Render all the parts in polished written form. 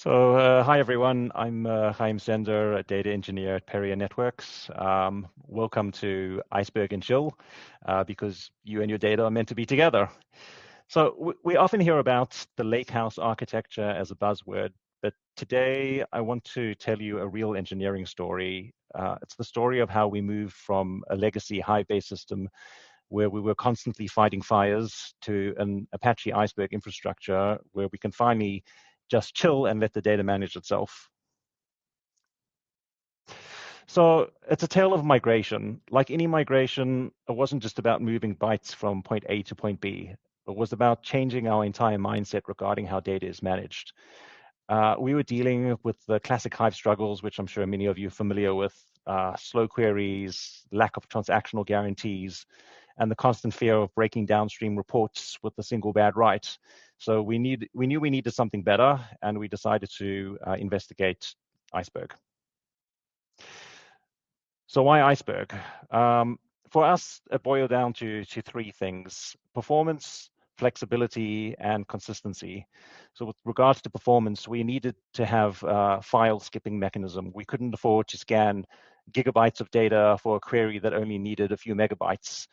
Hi everyone, I'm Chaim Sender, a data engineer at Peria Networks. Welcome to Iceberg and Chill, because you and your data are meant to be together. We often hear about the lakehouse architecture as a buzzword, but today I want to tell you a real engineering story. It's the story of how we moved from a legacy Hive-based system where we were constantly fighting fires to an Apache Iceberg infrastructure where we can finally just chill and let the data manage itself. So it's a tale of migration. Like any migration, it wasn't just about moving bytes from point A to point B. It was about changing our entire mindset regarding how data is managed. We were dealing with the classic Hive struggles, which I'm sure many of you are familiar with, slow queries, lack of transactional guarantees, and the constant fear of breaking downstream reports with a single bad write. So we knew we needed something better, and we decided to investigate Iceberg. So why Iceberg? For us, it boiled down to three things: performance, flexibility, and consistency. So with regards to performance, we needed to have a file skipping mechanism. We couldn't afford to scan gigabytes of data for a query that only needed a few megabytes.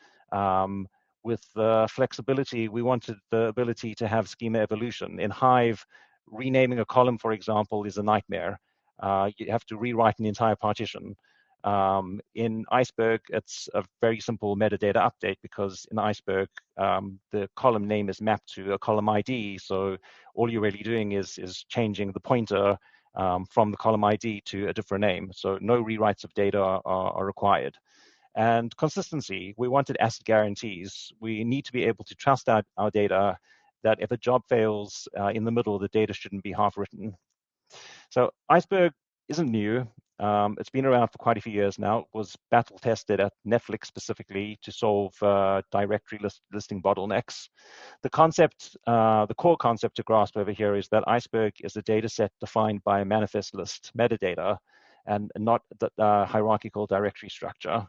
With flexibility, we wanted the ability to have schema evolution. In Hive, renaming a column, for example, is a nightmare. You have to rewrite an entire partition. In Iceberg, it's a very simple metadata update because in Iceberg, the column name is mapped to a column ID. So all you're really doing is changing the pointer from the column ID to a different name. So no rewrites of data are required. And consistency, we wanted asset guarantees. We need to be able to trust our data that if a job fails in the middle, the data shouldn't be half written. So Iceberg isn't new. It's been around for quite a few years now. It was battle tested at Netflix specifically to solve directory listing bottlenecks. The core concept to grasp over here is that Iceberg is a data set defined by a manifest list metadata and not the hierarchical directory structure.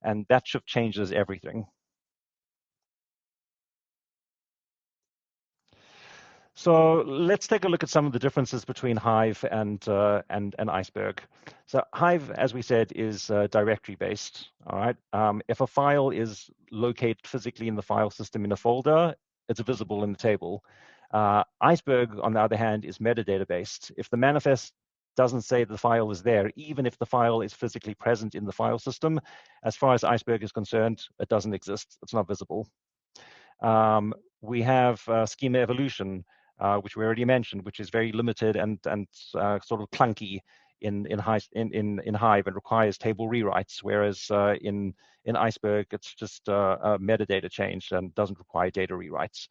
And that shift changes everything. So let's take a look at some of the differences between Hive and Iceberg. So Hive, as we said, is directory based. All right. If a file is located physically in the file system in a folder, it's visible in the table. Iceberg, on the other hand, is metadata based. If the manifest doesn't say the file is there, even if the file is physically present in the file system, as far as Iceberg is concerned, it doesn't exist. It's not visible. We have schema evolution, which we already mentioned, which is very limited and sort of clunky in Hive and requires table rewrites, whereas in Iceberg it's just a metadata change and doesn't require data rewrites.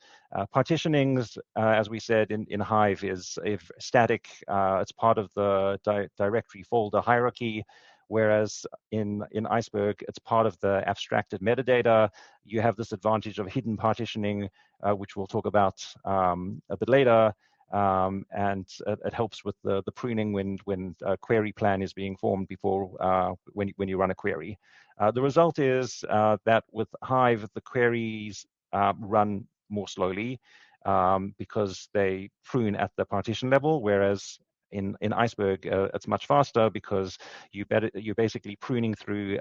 Partitionings, as we said in Hive, is static. It's part of the directory folder hierarchy. Whereas in Iceberg, it's part of the abstracted metadata. You have this advantage of hidden partitioning, which we'll talk about a bit later. And it helps with the pruning when a query plan is being formed before when you run a query. The result is that with Hive, the queries run more slowly because they prune at the partition level, whereas in Iceberg, it's much faster because you're basically pruning through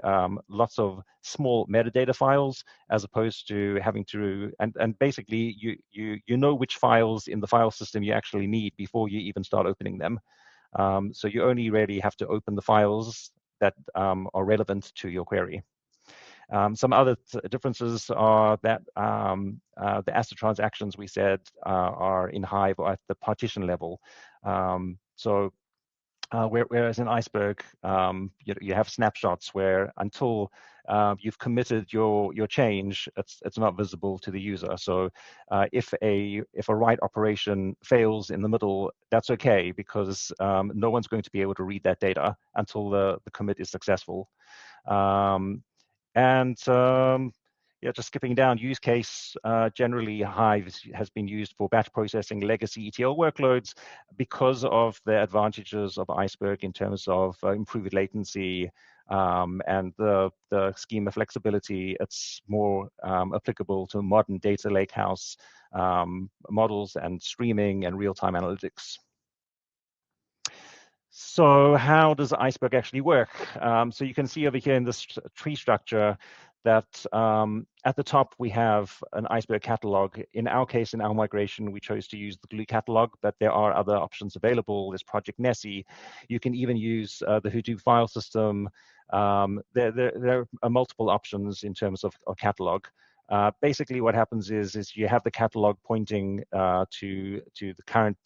lots of small metadata files as opposed to having to and basically you know which files in the file system you actually need before you even start opening them. So you only really have to open the files that are relevant to your query. Some other differences are that the ASTA transactions we said are in Hive or at the partition level. Whereas in Iceberg, you have snapshots where until you've committed your change, it's not visible to the user. So if a write operation fails in the middle, that's okay because no one's going to be able to read that data until the commit is successful. Yeah, just skipping down, use case, generally Hive has been used for batch processing legacy ETL workloads because of the advantages of Iceberg in terms of improved latency and the schema flexibility. It's more applicable to modern data lakehouse models and streaming and real-time analytics. So how does Iceberg actually work? So you can see over here in this tree structure that at the top we have an Iceberg catalog. In our case, in our migration, we chose to use the Glue catalog, but there are other options available. There's Project Nessie. You can even use the Hadoop file system. There are multiple options in terms of catalog. Basically, what happens is you have the catalog pointing to the current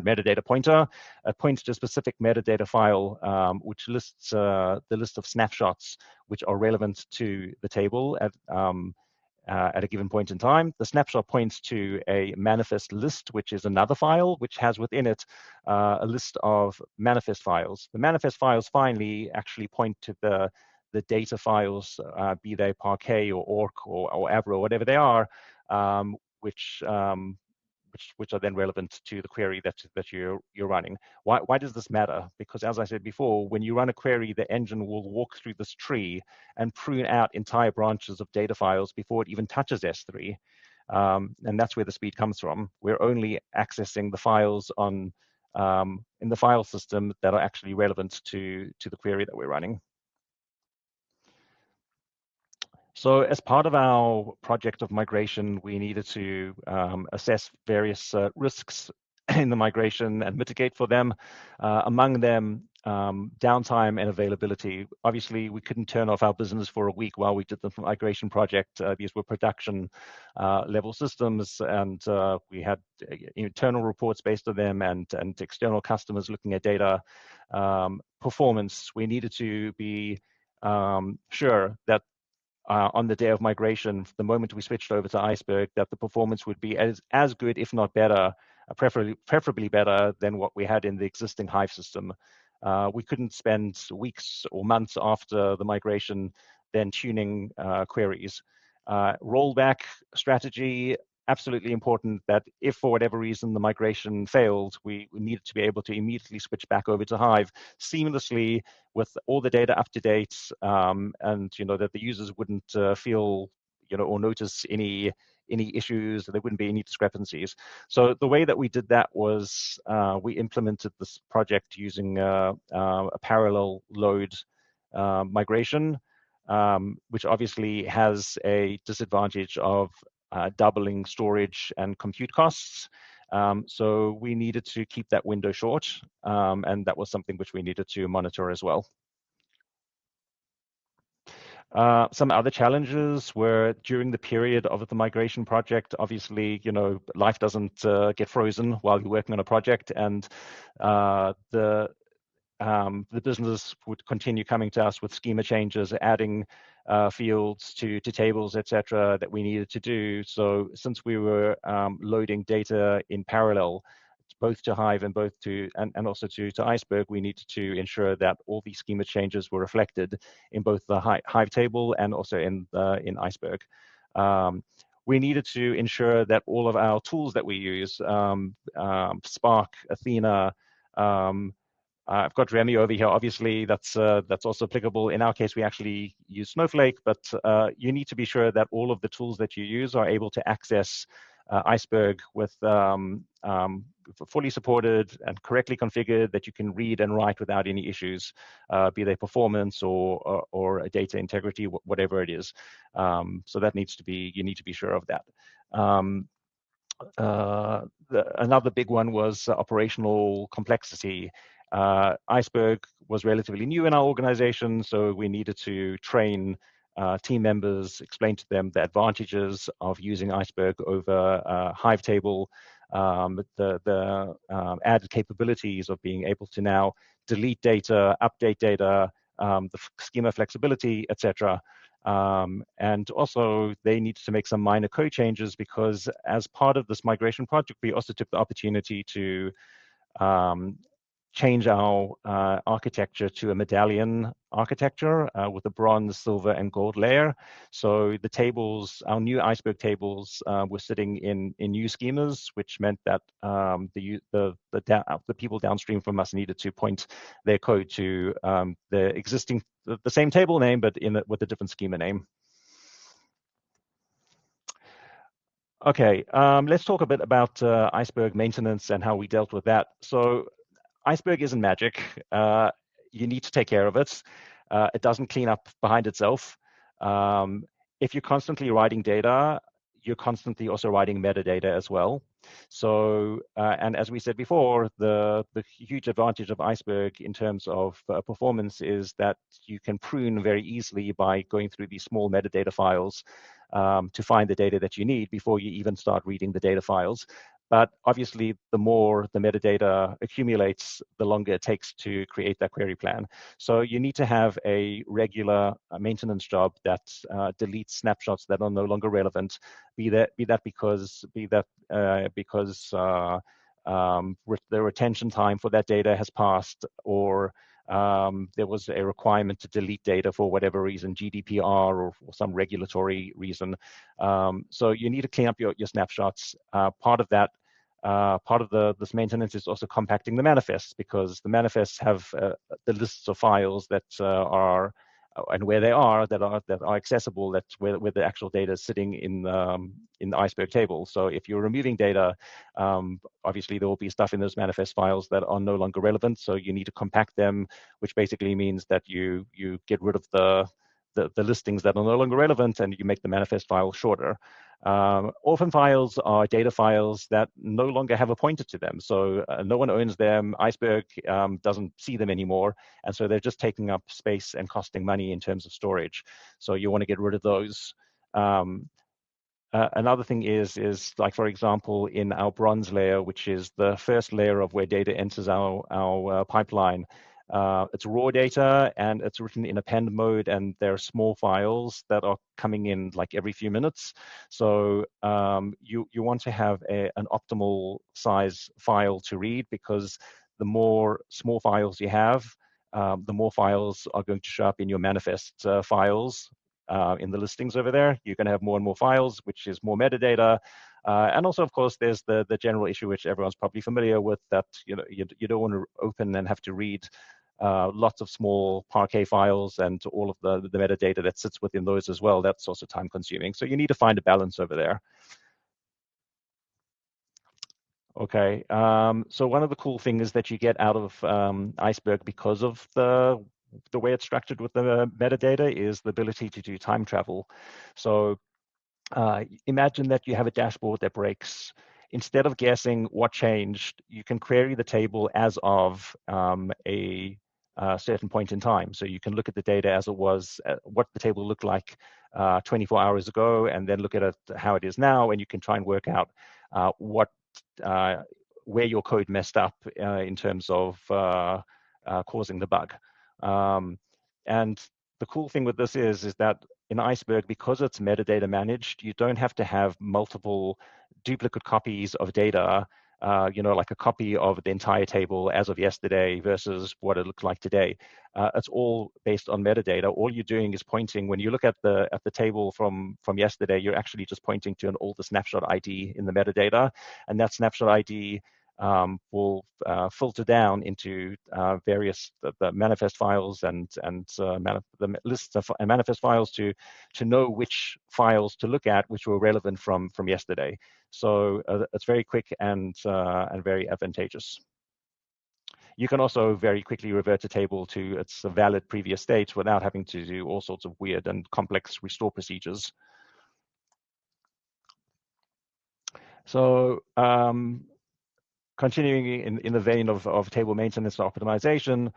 metadata pointer. It points to a specific metadata file, which lists the list of snapshots which are relevant to the table at a given point in time. The snapshot points to a manifest list, which is another file, which has within it a list of manifest files. The manifest files finally actually point to the data files, be they Parquet or Orc or Avro, whatever they are, which which are then relevant to the query that you're running. Why does this matter? Because as I said before, when you run a query, the engine will walk through this tree and prune out entire branches of data files before it even touches S3. And that's where the speed comes from. We're only accessing the files in the file system that are actually relevant to the query that we're running. So as part of our project of migration, we needed to assess various risks in the migration and mitigate for them. Among them, downtime and availability. Obviously, we couldn't turn off our business for a week while we did the migration project. These were production level systems, and we had internal reports based on them and external customers looking at data performance. We needed to be sure that on the day of migration, the moment we switched over to Iceberg, that the performance would be as good, if not better, preferably better than what we had in the existing Hive system. We couldn't spend weeks or months after the migration then tuning queries. Rollback strategy, absolutely important that if for whatever reason the migration failed, we needed to be able to immediately switch back over to Hive seamlessly with all the data up to date, and that the users wouldn't feel or notice any issues, there wouldn't be any discrepancies. So the way that we did that was we implemented this project using a parallel load migration, which obviously has a disadvantage of doubling storage and compute costs. So we needed to keep that window short, and that was something which we needed to monitor as well. Some other challenges were during the period of the migration project. Obviously, life doesn't get frozen while you're working on a project, and the business would continue coming to us with schema changes, adding fields to tables, etc., that we needed to do. So since we were loading data in parallel, both to Hive and and also to Iceberg, we needed to ensure that all these schema changes were reflected in both the Hive table and also in Iceberg. We needed to ensure that all of our tools that we use, Spark, Athena, I've got Remy over here. Obviously, that's also applicable. In our case, we actually use Snowflake, but you need to be sure that all of the tools that you use are able to access Iceberg with fully supported and correctly configured, that you can read and write without any issues, be they performance or data integrity, whatever it is. So that you need to be sure of that. Another big one was operational complexity. Iceberg was relatively new in our organization, so we needed to train team members, explain to them the advantages of using Iceberg over Hive table, the added capabilities of being able to now delete data, update data, the schema flexibility, etc. And also they needed to make some minor code changes, because as part of this migration project, we also took the opportunity to change our architecture to a medallion architecture with a bronze, silver, and gold layer. So the tables, our new Iceberg tables, were sitting in new schemas, which meant that the people downstream from us needed to point their code to the same table name, but with a different schema name. Okay, let's talk a bit about Iceberg maintenance and how we dealt with that. So Iceberg isn't magic. You need to take care of it. It doesn't clean up behind itself. Um, if you're constantly writing data, you're constantly also writing metadata as well. So, and as we said before, the huge advantage of Iceberg in terms of performance is that you can prune very easily by going through these small metadata files to find the data that you need before you even start reading the data files. But obviously, the more the metadata accumulates, the longer it takes to create that query plan. So you need to have a regular maintenance job that deletes snapshots that are no longer relevant. Be that because the retention time for that data has passed, or there was a requirement to delete data for whatever reason, GDPR or some regulatory reason. So you need to clean up your snapshots. Part of that part of this maintenance is also compacting the manifests, because the manifests have the lists of files that are and where they are that are accessible, that's where the actual data is sitting in the Iceberg table. So if you're removing data, obviously there will be stuff in those manifest files that are no longer relevant. So you need to compact them, which basically means that you get rid of the listings that are no longer relevant, and you make the manifest file shorter. Orphan files are data files that no longer have a pointer to them. So no one owns them. Iceberg doesn't see them anymore. And so they're just taking up space and costing money in terms of storage. So you want to get rid of those. Another thing is like, for example, in our bronze layer, which is the first layer of where data enters our pipeline, it's raw data and it's written in append mode, and there are small files that are coming in like every few minutes. So you want to have an optimal size file to read, because the more small files you have, the more files are going to show up in your manifest files. In the listings over there, you're going to have more and more files, which is more metadata. And also, of course, there's the general issue, which everyone's probably familiar with, that you don't want to open and have to read lots of small Parquet files and all of the metadata that sits within those as well. That's also time consuming. So you need to find a balance over there. Okay, so one of the cool things that you get out of Iceberg, because of the way it's structured with the metadata, is the ability to do time travel. So imagine that you have a dashboard that breaks. Instead of guessing what changed, you can query the table as of a certain point in time. So you can look at the data as it was, what the table looked like 24 hours ago, and then look at it how it is now, and you can try and work out where your code messed up in terms of causing the bug. And the cool thing with this is that in Iceberg, because it's metadata managed, you don't have to have multiple duplicate copies of data, like a copy of the entire table as of yesterday versus what it looks like today. It's all based on metadata. All you're doing is pointing. When you look at the table from yesterday, you're actually just pointing to an older snapshot ID in the metadata, and that snapshot ID will filter down into various the manifest files and the lists of manifest files to know which files to look at, which were relevant from yesterday. So it's very quick and very advantageous. You can also very quickly revert a table to its valid previous state without having to do all sorts of weird and complex restore procedures. So continuing in the vein of table maintenance and optimization,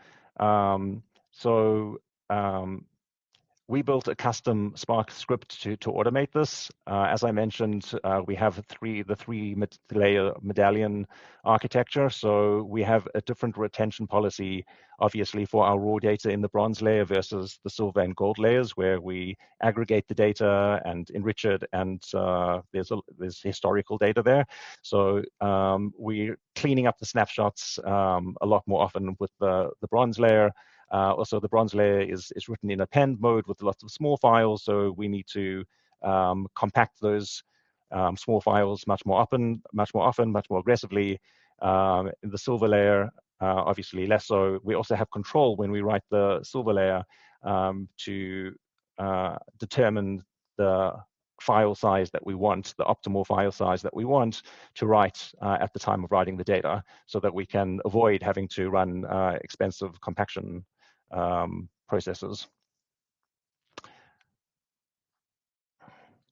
we built a custom Spark script to automate this. As I mentioned, we have the three-layer Medallion architecture. So we have a different retention policy, obviously, for our raw data in the bronze layer versus the silver and gold layers, where we aggregate the data and enrich it, and there's historical data there. So we're cleaning up the snapshots a lot more often with the bronze layer. Also, the bronze layer is written in append mode with lots of small files, so we need to compact those small files much more often, much more aggressively. In the silver layer, obviously less so. We also have control when we write the silver layer to determine file size that we want, the optimal file size that we want to write at the time of writing the data, so that we can avoid having to run expensive compaction processes.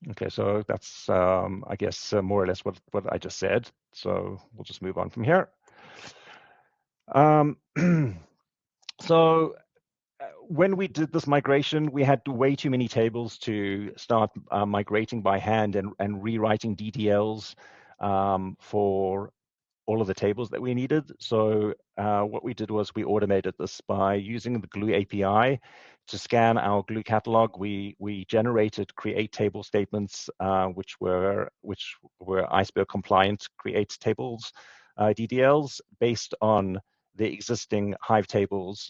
Okay, so that's, I guess, more or less what I just said. So we'll just move on from here. So when we did this migration, we had way too many tables to start migrating by hand and rewriting DDLs for all of the tables that we needed. So what we did was we automated this by using the Glue API to scan our Glue catalog. We generated create table statements, which were Iceberg compliant create tables DDLs based on the existing Hive tables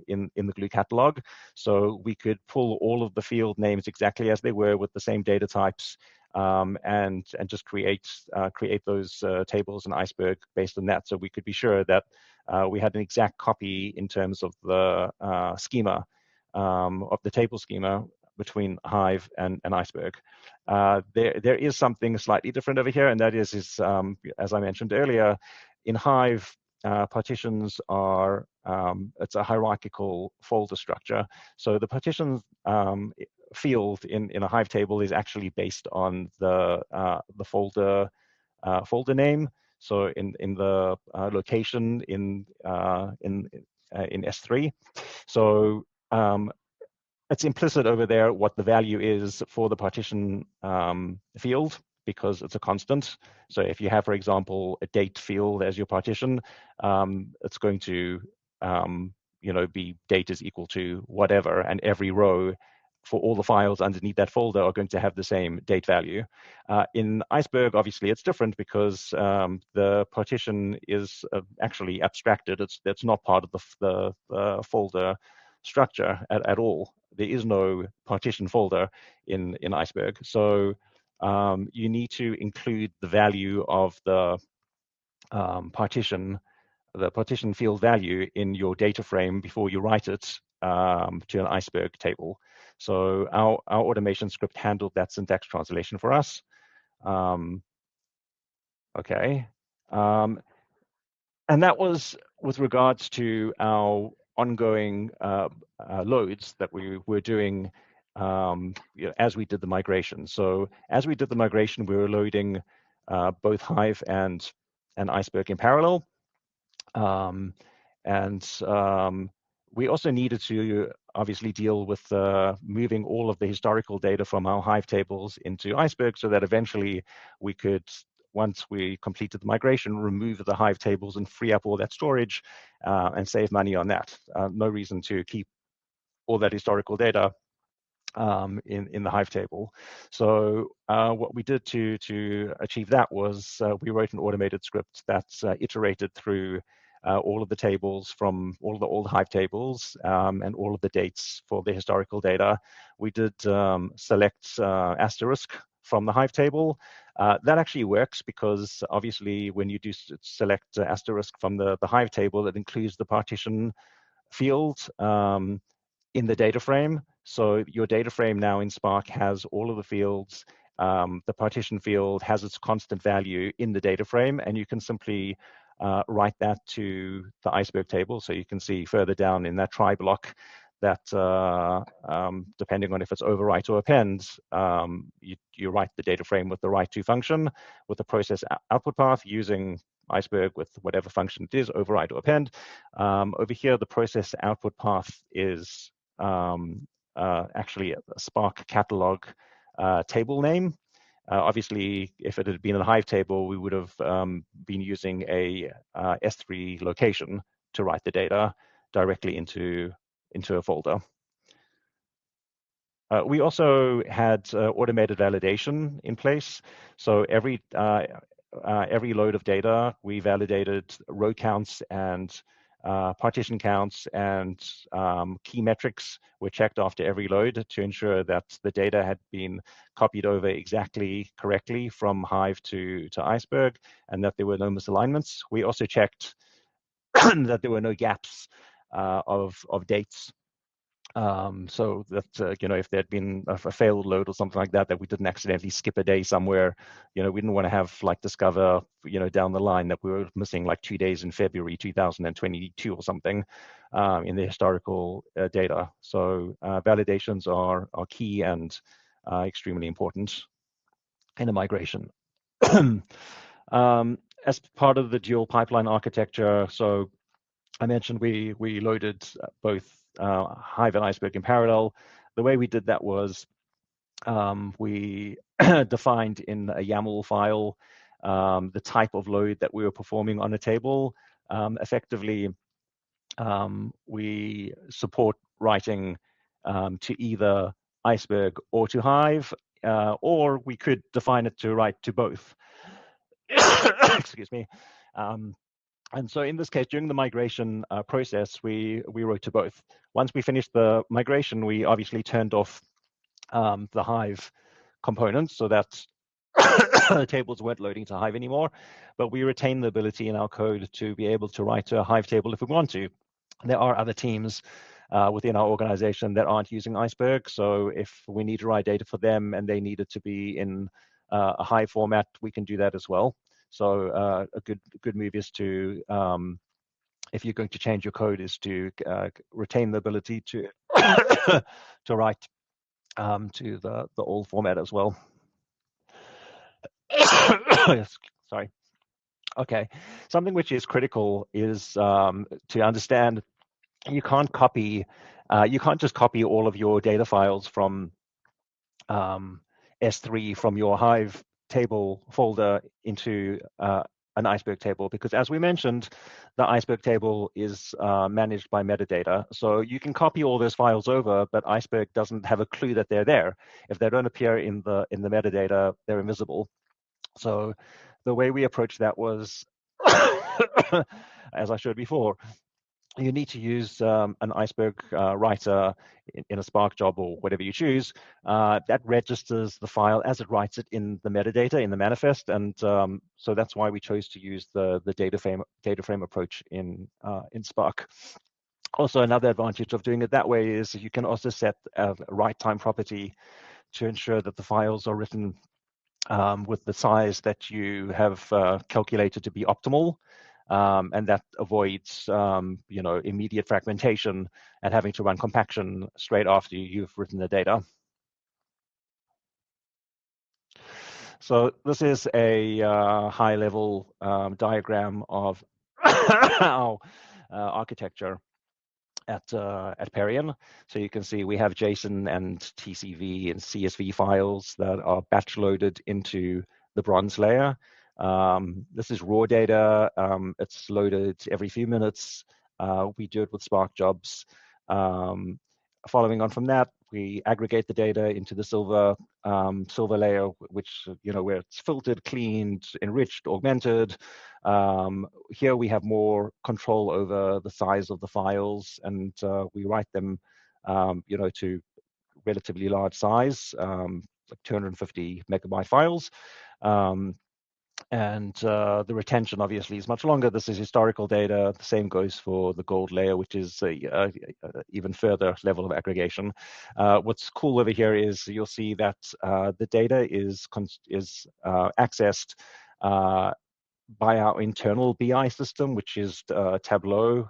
in the Glue catalog. So we could pull all of the field names exactly as they were with the same data types, and just create those tables in Iceberg based on that. So we could be sure that we had an exact copy in terms of the schema, of the table schema between Hive and Iceberg. There is something slightly different over here, and that is as I mentioned earlier, in Hive, partitions are, it's a hierarchical folder structure. So the partitions field in a Hive table is actually based on the folder name. So in the location in S3. So it's implicit over there what the value is for the partition field, because it's a constant. So if you have, for example, a date field as your partition, it's going to be date is equal to whatever, and every row for all the files underneath that folder are going to have the same date value. In Iceberg, obviously, it's different because the partition is actually abstracted. That's not part of the folder structure at all. There is no partition folder in Iceberg. So you need to include the value of the partition field value in your data frame before you write it to an Iceberg table. So our automation script handled that syntax translation for us. Okay. And that was with regards to our ongoing loads that we were doing as we did the migration. So as we did the migration, we were loading both Hive and Iceberg in parallel. We also needed to obviously deal with moving all of the historical data from our Hive tables into Iceberg, so that eventually we could, once we completed the migration, remove the Hive tables and free up all that storage and save money on that. No reason to keep all that historical data in the Hive table. So what we did to achieve that was we wrote an automated script that iterated through all of the tables from all of the old Hive tables and all of the dates for the historical data. We did select asterisk from the Hive table. That actually works because obviously when you do select asterisk from the Hive table, it includes the partition field in the data frame. So your data frame now in Spark has all of the fields. The partition field has its constant value in the data frame, and you can simply write that to the Iceberg table. So you can see further down in that try block that depending on if it's overwrite or append, you write the data frame with the write to function with the process output path using Iceberg with whatever function it is, override or append. Over here, the process output path is actually a Spark catalog table name. Obviously, if it had been a Hive table, we would have been using a S3 location to write the data directly into a folder. We also had automated validation in place. So every load of data, we validated row counts and partition counts and key metrics were checked after every load to ensure that the data had been copied over exactly correctly from Hive to Iceberg and that there were no misalignments. We also checked that there were no gaps of dates So that if there'd been a failed load or something like that, that we didn't accidentally skip a day somewhere, we didn't want to have discover down the line that we were missing like 2 days in February 2022 or something in the historical data. So validations are key and extremely important in a migration. As part of the dual pipeline architecture, so I mentioned we loaded both Hive and Iceberg in parallel. The way we did that was we defined in a YAML file the type of load that we were performing on a table. Effectively, we support writing to either Iceberg or to Hive, or we could define it to write to both. Excuse me. And so in this case, during the migration process, we wrote to both. Once we finished the migration, we obviously turned off the Hive components so that tables weren't loading to Hive anymore, but we retain the ability in our code to be able to write to a Hive table if we want to. There are other teams within our organization that aren't using Iceberg, so if we need to write data for them and they need it to be in a Hive format, we can do that as well. So a good move is to, if you're going to change your code, is to retain the ability to to write to the old format as well. Sorry. Okay. Something which is critical is to understand you can't just copy all of your data files from S3 from your Hive table folder into an Iceberg table, because as we mentioned, the Iceberg table is managed by metadata. So you can copy all those files over, but Iceberg doesn't have a clue that they're there. If they don't appear in the metadata, they're invisible. So the way we approached that was, as I showed before, you need to use an Iceberg writer in a Spark job or whatever you choose that registers the file as it writes it in the metadata in the manifest, and so that's why we chose to use the data frame approach in Spark. Also, another advantage of doing it that way is you can also set a write time property to ensure that the files are written with the size that you have calculated to be optimal. And that avoids, immediate fragmentation and having to run compaction straight after you've written the data. So this is a high-level diagram of our architecture at Perion. So you can see we have JSON and TCV and CSV files that are batch loaded into the bronze layer. This is raw data. It's loaded every few minutes. We do it with Spark jobs. Following on from that, we aggregate the data into the silver layer, which where it's filtered, cleaned, enriched, augmented. Here we have more control over the size of the files, and we write them, to relatively large size, like 250 megabyte files. And the retention obviously is much longer. This is historical data. The same goes for the gold layer, which is a even further level of aggregation. What's cool over here is you'll see that the data is accessed by our internal BI system, which is Tableau,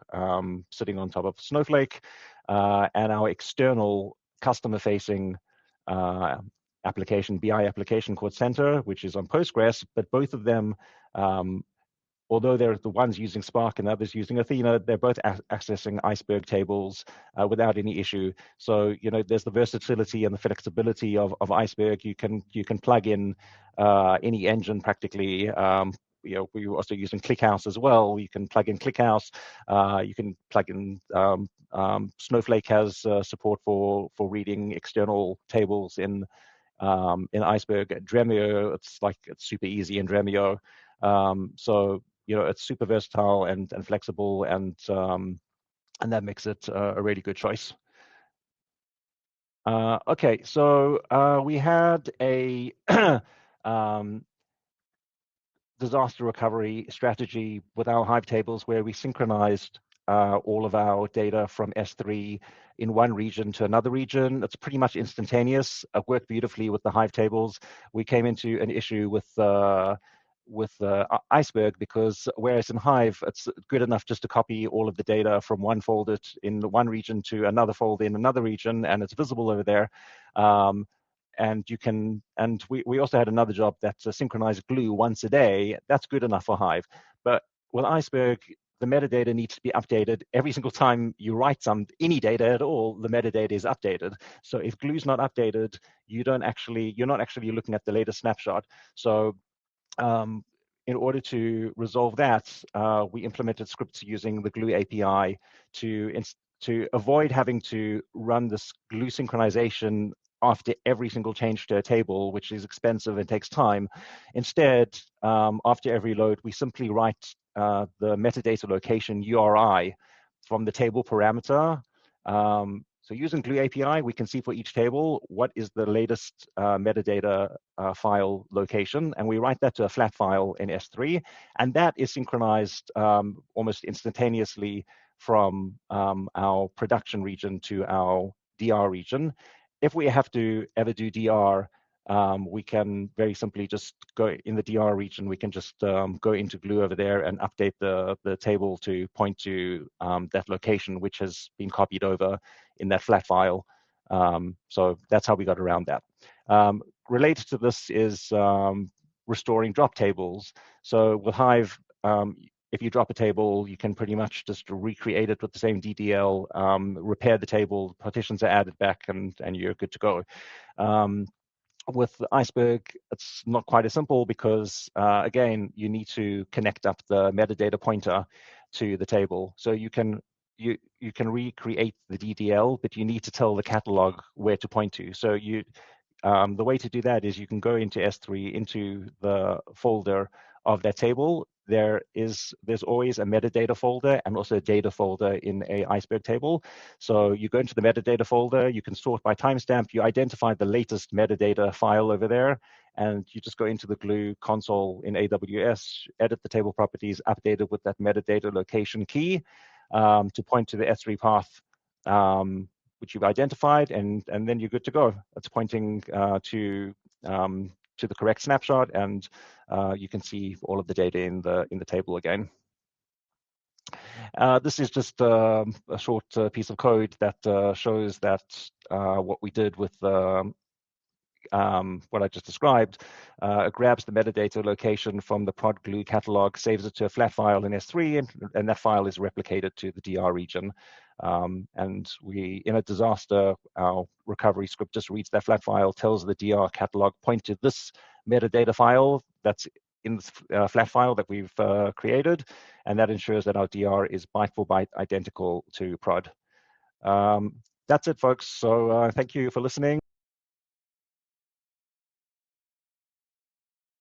sitting on top of Snowflake, and our external customer-facing BI application called Center, which is on Postgres. But both of them, although they're the ones using Spark and others using Athena, they're both accessing Iceberg tables without any issue. So there's the versatility and the flexibility of Iceberg. You can plug in any engine practically. We're also using ClickHouse as well. You can plug in ClickHouse. You can plug in Snowflake has support for reading external tables in Iceberg. Dremio, it's super easy in Dremio. So it's super versatile and flexible, and that makes it a really good choice. Okay, so we had a disaster recovery strategy with our Hive tables where we synchronized all of our data from S3 in one region to another region. It's pretty much instantaneous. It worked beautifully with the Hive tables. We came into an issue with Iceberg, because whereas in Hive, it's good enough just to copy all of the data from one folder in one region to another folder in another region, and it's visible over there. And you can, and we also had another job that synchronized glue once a day. That's good enough for Hive. But with Iceberg, the metadata needs to be updated every single time you write any data at all. The metadata is updated. So if glue's not updated, you're not actually looking at the latest snapshot. So in order to resolve that, we implemented scripts using the Glue API to avoid having to run this Glue synchronization after every single change to a table, which is expensive and takes time. Instead, after every load, we simply write the metadata location URI from the table parameter. So using Glue API, we can see for each table what is the latest metadata file location, and we write that to a flat file in S3, and that is synchronized almost instantaneously from our production region to our DR region. If we have to ever do DR, we can very simply just go in the DR region. We can just go into Glue over there and update the table to point to that location, which has been copied over in that flat file. So that's how we got around that. Related to this is restoring drop tables. So with Hive, if you drop a table, you can pretty much just recreate it with the same DDL, repair the table, partitions are added back, and you're good to go. With Iceberg, it's not quite as simple because, again, you need to connect up the metadata pointer to the table. So you can recreate the DDL, but you need to tell the catalog where to point to. So the way to do that is you can go into S3, into the folder of that table. There's always a metadata folder and also a data folder in a Iceberg table. So you go into the metadata folder, you can sort by timestamp, you identify the latest metadata file over there, and you just go into the Glue console in AWS, edit the table properties, update it with that metadata location key to point to the S3 path which you've identified, and then you're good to go. It's pointing to the correct snapshot, and you can see all of the data in the table again. This is just a short piece of code that shows that what we did with what I just described. It grabs the metadata location from the prod glue catalog, saves it to a flat file in S3, and that file is replicated to the DR region. And in a disaster, our recovery script just reads that flat file, tells the DR catalog, point to this metadata file that's in the flat file that we've created, and that ensures that our DR is byte for byte identical to prod. That's it, folks. So thank you for listening.